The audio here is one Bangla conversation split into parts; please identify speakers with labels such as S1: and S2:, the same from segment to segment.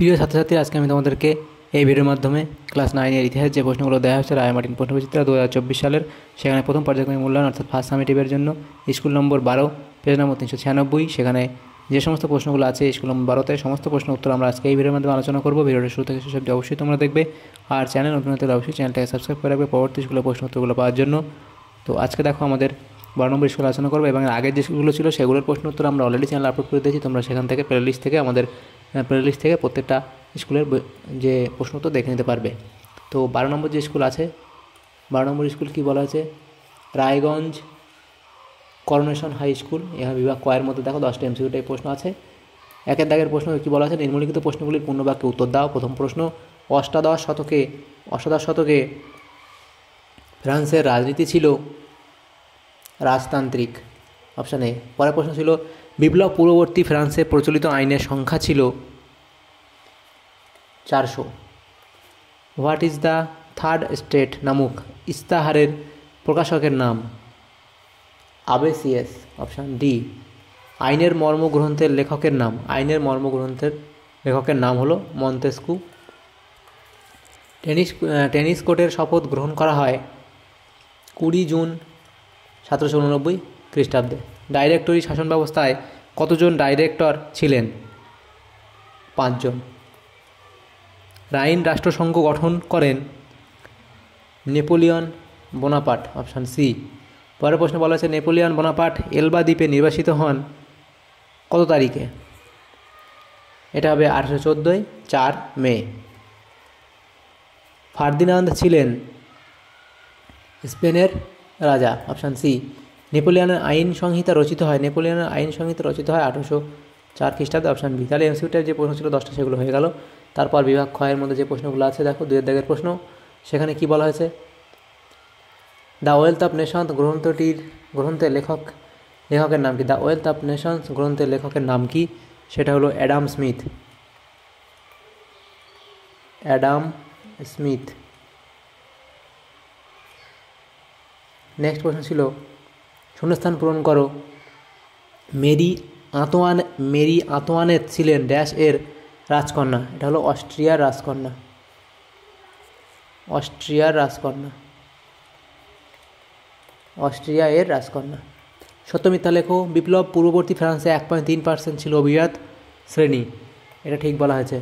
S1: প্রিয় ছাত্রছাত্রী, আজকে আমি তোমাদেরকে এই ভিডিওর মাধ্যমে ক্লাস 9-এর ইতিহাস যে প্রশ্নগুলো দেওয়া হচ্ছে রায়-মার্টিন প্রশ্নবিচিত্রা 2024 সালের, সেখানে প্রথম পর্যায়ক্রমিক মূল্যায়ন অর্থাৎ ফার্স্ট সামেটিভের জন্য স্কুল নম্বর 12 পেজ নম্বর 396, সেখানে যে সমস্ত প্রশ্নগুলো আছে স্কুল নম্বর 12-তে সমস্ত প্রশ্ন উত্তর আমরা আজকে এই ভিডিওর মাধ্যমে আলোচনা করব। ভিডিওটা শুরু থেকে শেষ অবধি অবশ্যই তোমরা দেখবে, আর চ্যানেল নতুন হলে অবশ্যই চ্যানেলটাকে সাবস্ক্রাইব করে রাখবে পরবর্তী স্কুলের প্রশ্ন উত্তরগুলো পাওয়ার জন্য। তো আজকে দেখো আমাদের 12 নম্বর স্কুল আলোচনা করবো, এবং আগের যে স্কুলগুলো ছিল সেগুলোর প্রশ্ন উত্তর আমরা অলরেডি চ্যানেল আপলোড করে দিয়েছি। তোমরা সেখান থেকে প্লেলিস্ট থেকে প্রত্যেকটা স্কুলের যে প্রশ্ন উত্তর দেখে নিতে পারবে। তো 12 নম্বর যে স্কুল আছে, 12 নম্বর স্কুল কী বলা আছে, রায়গঞ্জ করোনেশন হাই স্কুল। এখানে বিভাগ কয়ের মধ্যে দেখো 10টা MCQ টাইপ প্রশ্ন আছে। একের দাগের প্রশ্ন কী বলা আছে, নিম্নলিখিত প্রশ্নগুলির পূর্ণবাক্যে উত্তর দাও। প্রথম প্রশ্ন, অষ্টাদশ শতকে ফ্রান্সের রাজনীতি ছিল রাজতান্ত্রিক, অপশান এ। পরের প্রশ্ন ছিল, বিপ্লব পূর্ববর্তী ফ্রান্সে প্রচলিত আইনের সংখ্যা ছিল 400। What is the third state নামক ইস্তাহারের প্রকাশকের নাম, আবেসিয়াস, অপশান ডি। আইনের মর্মগ্রন্থের লেখকের নাম হলো মন্তেস্কু। টেনিস কোর্টের শপথ গ্রহণ করা হয় 20 জুন 1789 খ্রিস্টাব্দে। ডাইরেক্টরি শাসন ব্যবস্থায় কতজন ডাইরেক্টর ছিলেন? 5 জন। রাইন রাষ্ট্রসংঘ গঠন করেন নেপোলিয়ন বোনাপার্ট, অপশান সি। পরের প্রশ্ন বলা হয়েছে, নেপোলিয়ন বোনাপার্ট এলবা দ্বীপে নির্বাসিত হন কত তারিখে? এটা হবে 1814 4 মে। ফার্দিনান্দ ছিলেন স্পেনের রাজা, অপশান সি। নেপোলিয়নের আইন সংহিতা রচিত হয় 1804 খ্রিস্টাব্দে, অপশান বি। তাহলে এমসিকিউটার যে প্রশ্ন ছিল 10টা সেগুলো হয়ে গেল। তারপর বিভাগ ক্ষয়ের মধ্যে যে প্রশ্নগুলো আছে দেখো, 2 দাগের প্রশ্ন, সেখানে কি বলা হয়েছে, দ্য ওয়েলথ অফ নেশনস গ্রন্থের লেখকের নাম কি? দ্য ওয়েলথ অফ নেশনস গ্রন্থের লেখকের নাম কি? সেটা হলো অ্যাডাম স্মিথ। নেক্সট প্রশ্ন ছিল, শূন্যস্থান পূরণ করো। মেরি আন্তোয়ানেত ছিলেন ড্যাশ এর রাজকন্যা? এটা হলো অস্ট্রিয়ার রাজকন্যা। সত্য মিথ্যা লেখো। বিপ্লব পূর্ববর্তী ফ্রান্সে 1.3% ছিল অভিজাত শ্রেণী, এটা ঠিক বলা হয়েছে।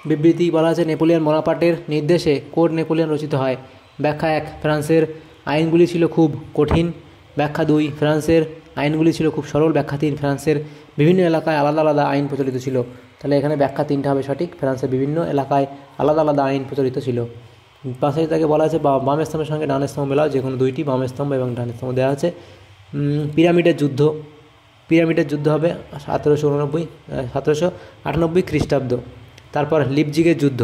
S1: বিবৃতি বলা আছে, নেপোলিয়ন বোনাপার্টের নির্দেশে কোড নেপোলিয়ন রচিত হয়। ব্যাখ্যা 1, ফ্রান্সের আইনগুলি ছিল খুব কঠিন। ব্যাখ্যা 2, ফ্রান্সের আইনগুলি ছিল খুব সরল। ব্যাখ্যা 3, ফ্রান্সের বিভিন্ন এলাকায় আলাদা আলাদা আইন প্রচলিত ছিল। তাহলে এখানে ব্যাখ্যা 3টা হবে সঠিক, ফ্রান্সের বিভিন্ন এলাকায় আলাদা আলাদা আইন প্রচলিত ছিল। পাশে তাকে বলা আছে বাম স্তম্ভের সঙ্গে ডান স্তম্ভ মেলাও, যে কোনো দুইটি, বাম স্তম্ভ এবং ডান স্তম্ভ দেওয়া আছে। পিরামিডের যুদ্ধ হবে 1798 খ্রিস্টাব্দ। তারপর লিপজিগের যুদ্ধ,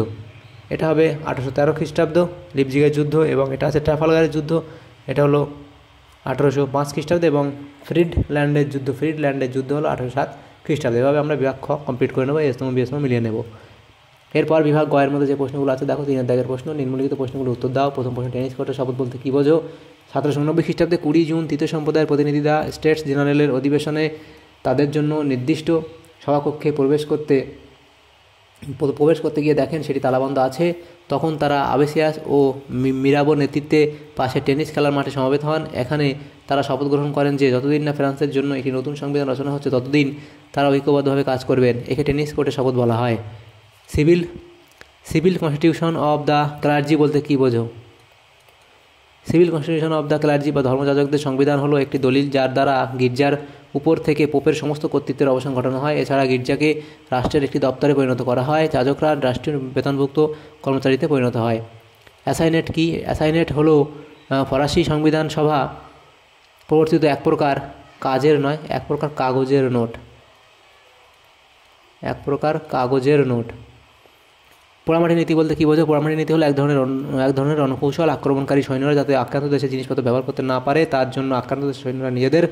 S1: এটা হবে 1813 খ্রিস্টাব্দ লিপজিগের যুদ্ধ, এবং এটা আছে ট্রাফালগারের যুদ্ধ, এটা হলো 1805 খ্রিস্টাব্দ, এবং ফ্রিডল্যান্ডের যুদ্ধ হলো 1807 খ্রিস্টাব্দে। এভাবে আমরা বিভাগ খ কমপ্লিট করে নেবো, এস্তম বিস্তম মিলিয়ে নেব। এরপর বিভাগ গয়ের মধ্যে যে প্রশ্নগুলো আছে দেখো, 3 দাগের প্রশ্ন, নিম্নলিখিত প্রশ্নগুলো উত্তর দাও। প্রথম প্রশ্ন, টেনিস কোর্টের শপথ বলতে কী বোঝো? 1789 খ্রিস্টাব্দে 20 জুন তৃতীয় সম্প্রদায়ের প্রতিনিধিরা স্টেটস জেনারেলের অধিবেশনে তাদের জন্য নির্দিষ্ট সভাকক্ষে প্রবেশ করতে গিয়ে দেখেন সেটি তালাবন্ধ আছে। তখন তারা আবেসিয়াস ও মিরাবোর নেতৃত্বে পাশে টেনিস খেলার মাঠে সমবেত হন। এখানে তারা শপথ গ্রহণ করেন যে যতদিন না ফ্রান্সের জন্য একটি নতুন সংবিধান রচনা হচ্ছে ততদিন তারা ঐক্যবদ্ধভাবে কাজ করবেন। একে টেনিস কোর্টের শপথ বলা হয়। Civil constitution of the clergy বলতে কী বোঝো? Civil constitution of the clergy বা ধর্মযাজকদের সংবিধান হলো একটি দলিল যার দ্বারা গির্জার উপর থেকে পোপের সমস্ত কর্তৃত্বের অবসান ঘটানো হয়। এছাড়া গির্জাকে রাষ্ট্রের একটি দপ্তরে পরিণত করা হয়। যাজকরা রাষ্ট্রীয় বেতনভুক্ত কর্মচারীতে পরিণত হয়। অ্যাসাইনেট কি? অ্যাসাইনেট হলো ফরাসি সংবিধান সভা প্রবর্তিত এক প্রকার কাগজের নোট। পোড়ামাটি নীতি বলতে কী বোঝো? পোড়ামাটি নীতি হলো এক ধরনের রণকৌশল। আক্রমণকারী সৈন্যরা যাতে আক্রান্ত দেশে জিনিসপত্র ব্যবহার করতে না পারে তার জন্য আক্রান্ত দেশের সৈন্যরা নিজেদের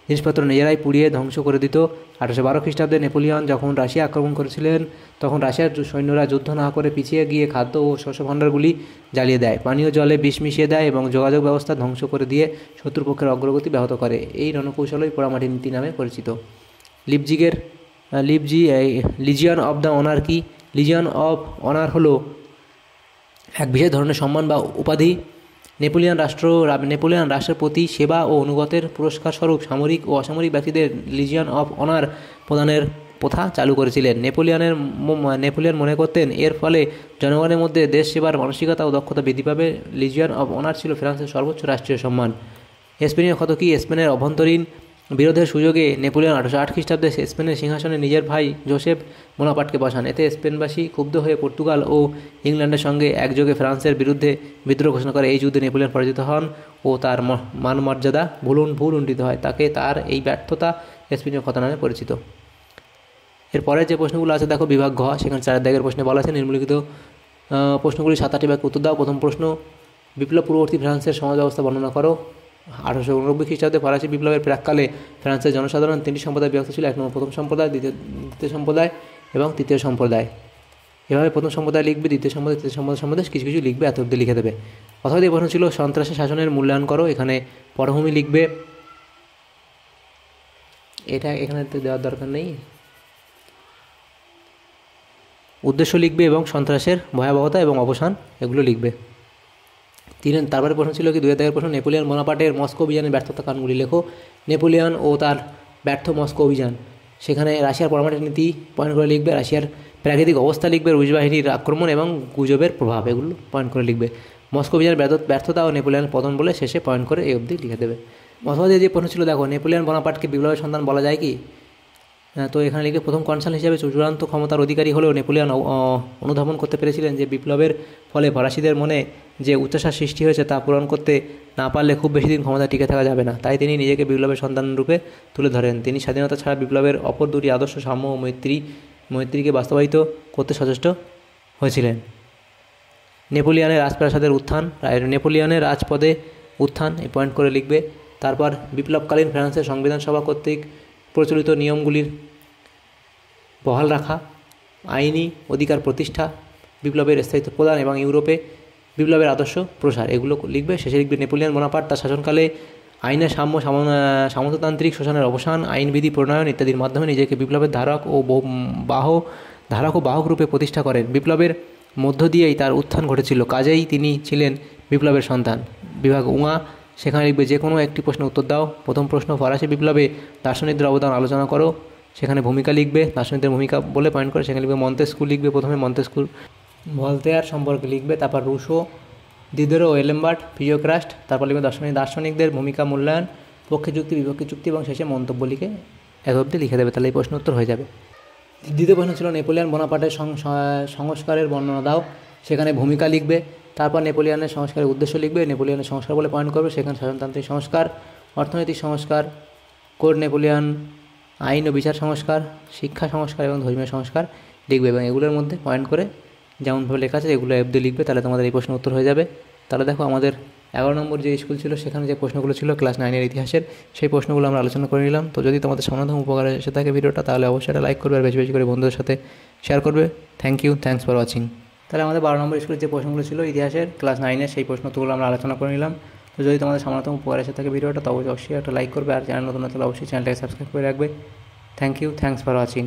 S1: জিনিসপত্র নিজেরাই পুড়িয়ে ধ্বংস করে দিত। 1812 খ্রিস্টাব্দে নেপোলিয়ন যখন রাশিয়া আক্রমণ করেছিলেন তখন রাশিয়ার সৈন্যরা যুদ্ধ না করে পিছিয়ে গিয়ে খাদ্য ও শস্য ভাণ্ডারগুলি জ্বালিয়ে দেয়, পানীয় জলে বিষ মিশিয়ে দেয় এবং যোগাযোগ ব্যবস্থা ধ্বংস করে দিয়ে শত্রুপক্ষের অগ্রগতি ব্যাহত করে। এই রণকৌশলই পোড়ামাটি নীতি নামে পরিচিত। লিজিয়ন অব দ্য অনার কি? লিজিয়ন অফ অনার হলো এক বিশেষ ধরনের সম্মান বা উপাধি। নেপোলিয়ন রাষ্ট্রের প্রতি সেবা ও অনুগতের পুরস্কার স্বরূপ সামরিক ও অসামরিক ব্যক্তিদের লিজিয়ন অফ অনার প্রদানের প্রথা চালু করেছিলেন। নেপোলিয়ন মনে করতেন এর ফলে জনগণের মধ্যে দেশ সেবার মানসিকতা ও দক্ষতা বৃদ্ধি পাবে। লিজিয়ন অফ অনার ছিল ফ্রান্সের সর্বোচ্চ রাষ্ট্রীয় সম্মান। স্পেনীয় ক্ষতকী স্পেনের অভ্যন্তরীণ বিরোধের সুযোগে নেপোলিয়ন 1808 খ্রিস্টাব্দে স্পেনের সিংহাসনে নিজের ভাই জোসেফ বোনাপার্টকে বসান। এতে স্পেনবাসী ক্ষুব্ধ হয়ে পর্তুগাল ও ইংল্যান্ডের সঙ্গে একযোগে ফ্রান্সের বিরুদ্ধে বিদ্রোহ ঘোষণা করে। এই যুদ্ধে নেপোলিয়ন পরাজিত হন ও তার মানমর্যাদা ভুলুণ্ঠিত হয়। তার এই ব্যর্থতা স্পেনীয় ক্ষত নামে পরিচিত। এরপরে যে প্রশ্নগুলো আছে দেখো, বিভাগ ঘ, সেখানে 4 দাগের প্রশ্নে বলা আছে নিম্নলিখিত প্রশ্নগুলি 7-8 বাক্যে উত্তর দাও। প্রথম প্রশ্ন, বিপ্লব পূর্ববর্তী ফ্রান্সের সমাজ ব্যবস্থা বর্ণনা করো। 1889 খ্রিস্টাব্দে ফরাসি বিপ্লবের প্রাককালে ফ্রান্সের জনসাধারণ 3টি সম্প্রদায় বিভক্ত ছিল। 1 নম্বর প্রথম সম্প্রদায়, দ্বিতীয় সম্প্রদায় এবং তৃতীয় সম্প্রদায়। এভাবে প্রথম সম্প্রদায় লিখবে, দ্বিতীয় সম্প্রদায়, তৃতীয় সম্প্রদায় সম্বন্ধে কিছু কিছু লিখবে, এত অব্দি লিখে দেবে। অথবা এই প্রশ্ন ছিল সন্ত্রাসী শাসনের মূল্যায়ন করো। এখানে পটভূমি লিখবে, এটা এখানে দেওয়ার দরকার নেই। উদ্দেশ্য লিখবে এবং সন্ত্রাসের ভয়াবহতা এবং অবসান এগুলো লিখবে। তারপরে প্রশ্ন ছিল কি 2 দাগের প্রশ্ন, নেপোলিয়ন বোনাপার্টের মস্কো অভিযানের ব্যর্থতা কারণগুলি লেখো। নেপোলিয়ন ও তার ব্যর্থ মস্কো অভিযান, সেখানে রাশিয়ার পরমাণু নীতি পয়েন্ট করে লিখবে, রাশিয়ার প্রাকৃতিক অবস্থা লিখবে, রুশ বাহিনীর আক্রমণ এবং গুজবের প্রভাব এগুলো পয়েন্ট করে লিখবে। মস্কো অভিযানের ব্যর্থতা ও নেপোলিয়নের পতন বলে শেষে পয়েন্ট করে এই অবধি লিখে দেবে। অথবা যে প্রশ্ন ছিল দেখো, নেপোলিয়ন বোনাপার্টকে বিপ্লবের সন্তান বলা যায় কি? তো এখানে লিখে প্রথম কনসাল হিসেবে চূড়ান্ত ক্ষমতার অধিকারী হলেও নেপোলিয়ন অনুধাবন করতে পেরেছিলেন যে বিপ্লবের ফলে ফরাসিদের মনে যে উচ্চাসার সৃষ্টি হয়েছে তা পূরণ করতে না পারলে খুব বেশি দিন ক্ষমতা টিকে থাকা যাবে না। তাই তিনি নিজেকে বিপ্লবের সন্তান রূপে তুলে ধরেন। তিনি স্বাধীনতা ছাড়া বিপ্লবের অপর দুটি আদর্শ সাম্য ও মৈত্রীকে বাস্তবায়িত করতে সচেষ্ট হয়েছিলেন। নেপোলিয়নের রাজপ্রাসাদের উত্থান, নেপোলিয়নের রাজপদে উত্থান এই পয়েন্ট করে লিখবে। তারপর বিপ্লবকালীন ফ্রান্সের সংবিধান সভা কর্তৃক প্রচলিত নিয়মগুলির বহাল রাখা, আইনি অধিকার প্রতিষ্ঠা, বিপ্লবের স্থায়িত্ব প্রদান এবং ইউরোপে বিপ্লবের আদর্শ প্রসার এগুলো লিখবে। শেষে লিখবে নেপোলিয়ন বোনাপার্ট তার শাসনকালে আইনের সামন্ততান্ত্রিক শোষণের অবসান, আইনবিধি প্রণয়ন ইত্যাদির মাধ্যমে নিজেকে বিপ্লবের ধারক ও বাহক রূপে প্রতিষ্ঠা করেন। বিপ্লবের মধ্য দিয়েই তার উত্থান ঘটেছিল, কাজেই তিনি ছিলেন বিপ্লবের সন্তান। বিভাগ উঙা, সেখানে লিখবে যে কোনো একটি প্রশ্নের উত্তর দাও। প্রথম প্রশ্ন, ফরাসি বিপ্লবে দার্শনিকদের অবদান আলোচনা করো। সেখানে ভূমিকা লিখবে, দার্শনিকদের ভূমিকা বলে পয়েন্ট করে সেখানে লিখবে মন্তেস্কু লিখবে। প্রথমে মন্তেস্কু ভলতেয়ার সম্পর্কে লিখবে, তারপর রুশো, দিদেরো, এলেম্বার্ট, ফিজিওক্রাস্ট, তারপর লিখবে দার্শনিকদের ভূমিকা মূল্যায়ন, পক্ষে যুক্তি বিপক্ষে যুক্তি এবং শেষে মন্তব্য লিখে এত অবধি লিখে দেবে। তাহলে এই প্রশ্ন উত্তর হয়ে যাবে। দ্বিতীয় প্রশ্ন ছিল নেপোলিয়ন বোনাপার্টের সংস্কারের বর্ণনা দাও। সেখানে ভূমিকা লিখবে, তারপর নেপোলিয়নের সংস্কারের উদ্দেশ্য লিখবে, নেপোলিয়নের সংস্কার বলে পয়েন্ট করবে। সেখানে শাসনতান্ত্রিক সংস্কার, অর্থনৈতিক সংস্কার, কোড নেপোলিয়ন, আইন ও বিচার সংস্কার, শিক্ষা সংস্কার এবং ধর্মীয় সংস্কার লিখবে এবং এগুলোর মধ্যে পয়েন্ট করে যেমনভাবে লেখা আছে এগুলো অবধি লিখবে। তাহলে তোমাদের এই প্রশ্ন উত্তর হয়ে যাবে। তাহলে দেখো আমাদের 11 নম্বর যে স্কুল ছিল সেখানে যে প্রশ্নগুলো ছিল ক্লাস 9-এর ইতিহাসের, সেই প্রশ্নগুলো আমরা আলোচনা করে নিলাম। তো যদি তোমাদের সামান্যতম উপকারে এসে থাকে ভিডিওটা, তাহলে অবশ্যই এটা লাইক করবে আর বেশি বেশি করে বন্ধুদের সাথে শেয়ার করবে। Thanks for watching. তাহলে আমাদের 12 নম্বর স্কুলের যে প্রশ্নগুলো ছিল ইতিহাসের ক্লাস 9-এর, সেই প্রশ্নগুলো আমরা আলোচনা করে নিলাম। তো যদি তোমাদের সামান্যতম উপকারে এসে থাকে ভিডিওটা, তো অবশ্যই একটা লাইক করবে আর চ্যানেল নতুন হলে অবশ্যই চ্যানেলটাকে সাবস্ক্রাইব করে রাখবে। Thanks for watching.